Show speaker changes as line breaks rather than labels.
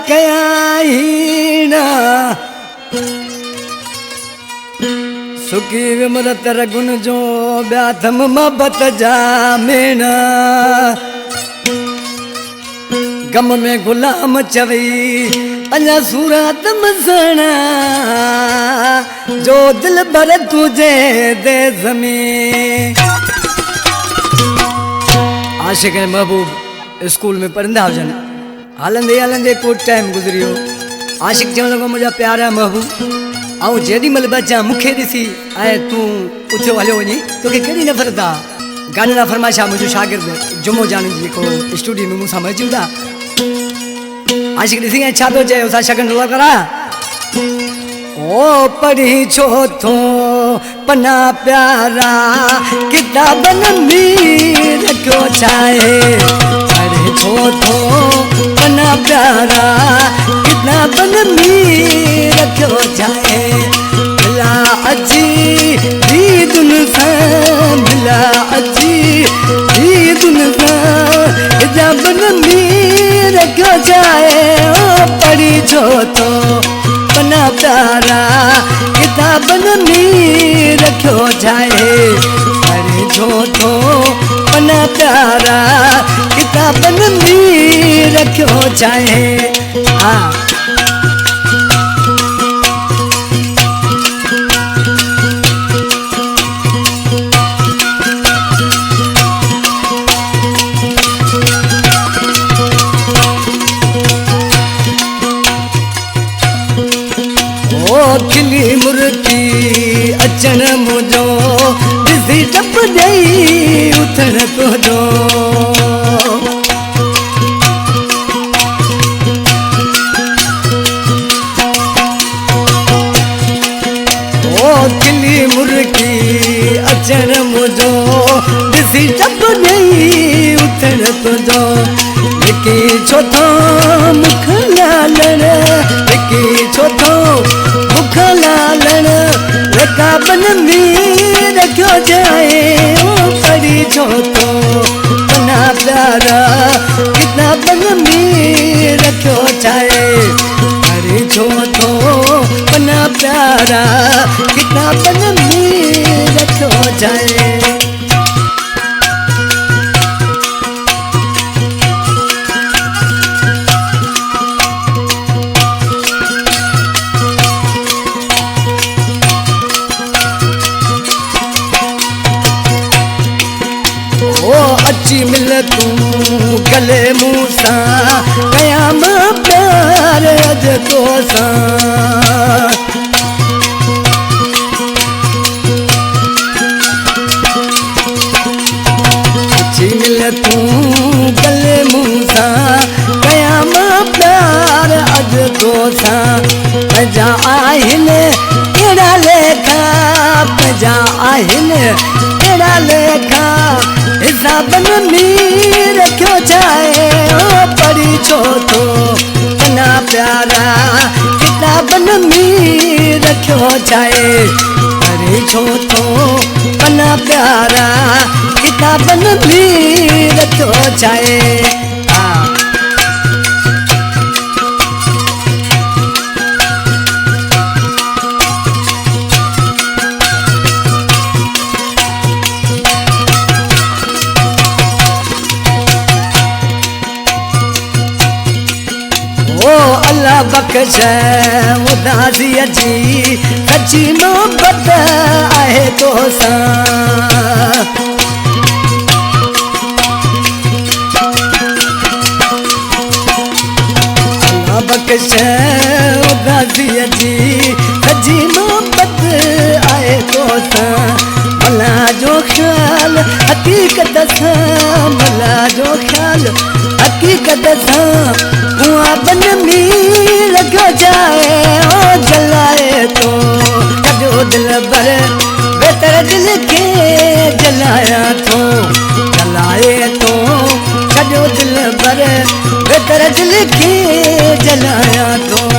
कयाहीना सुखी विमरत रगुन जो ब्याथम मोहब्बत जामेना गम में गुलाम चवई अञा सूरत मसना जो दिल भर तुझे दे ज़मीं। आशिक ऐं महबूब स्कूल में पढ़ंदा हुजनि हलंदे हलंदे को टाइम गुज़रियो आशिक चवण लॻो मुंहिंजा प्यारा महबूब ऐं जेॾी महिल बचा मूंखे ॾिसी ऐं तूं उथियो हलियो वञी तोखे कहिड़ी नफ़रत आहे गाने लाइ फरमाइश आहे मुंहिंजो शागिर्द जुमो जानी जेको स्टूडियो में मूंसां मौजूदु आहे आशिक ॾिसी ऐं छा पियो चए उसां शगन रोला करा ओ पढ़ी छो थो पना प्यारा किताबनि में रखियो छाहे पढ़े छो थो पना प्यारा किताबनि में रखियो छाहे मिला अची दीदुन सां मिला अची दीदुन सां किताबनि में रखियो छाहे ओ पढ़ी छो थो पना प्यारा किताबनि में रखियो छाहे पढ़े छो थो पना प्यारा किताबनि में रखियो छाहे। हाँ खिली मुर्गी अचण मुंहिंजो ॾिसी टप ॾेई उथण तुंहिंजो ओ खिली मुर्गी अचण मुंहिंजो ॾिसी टप ॾेई उथण तुंहिंजो लिकी छो थो मुख लालण लिकी छो थो लालण किताबनि में रखियो छाहे ओ पढ़ी छो थो पना प्यारा किताबनि में रखियो छाहे पढ़ी छो थो पना प्यारा किताबनि में रखियो छाहे। अची मिल तूं गले मूंसां कयां मां प्यार अज तोसां अची मिल तूं गले मूंसां कयां मां प्यार अज तोसां पंहिंजा आहिनि कहिड़ा लेखा पंहिंजा आहिनि कहिड़ा लेखा किताबनि में रखियो छाहे ओ पढ़ी छो थो पना प्यारा किताबनि में रखियो छाहे पढ़ी छो थो पना प्यारा किताबनि में रखियो छाहे। अल्लाह बख्श उदासीअ जी सच्ची मोहब्बत आहे तोसां अल्लाह बख्श उदासीअ जी सच्ची मोहब्बत आहे तोसां भला जो ख्याल हकीकत सां भला जो ख्याल हकीकत सां ख्वाबन में रखियो छाहे ओ जलाए तो कॾो दिल भर बेहतर दिल खे जलाया थो जलाए तो कॾो दिल भर बेहतर दिल खे जलाया थो।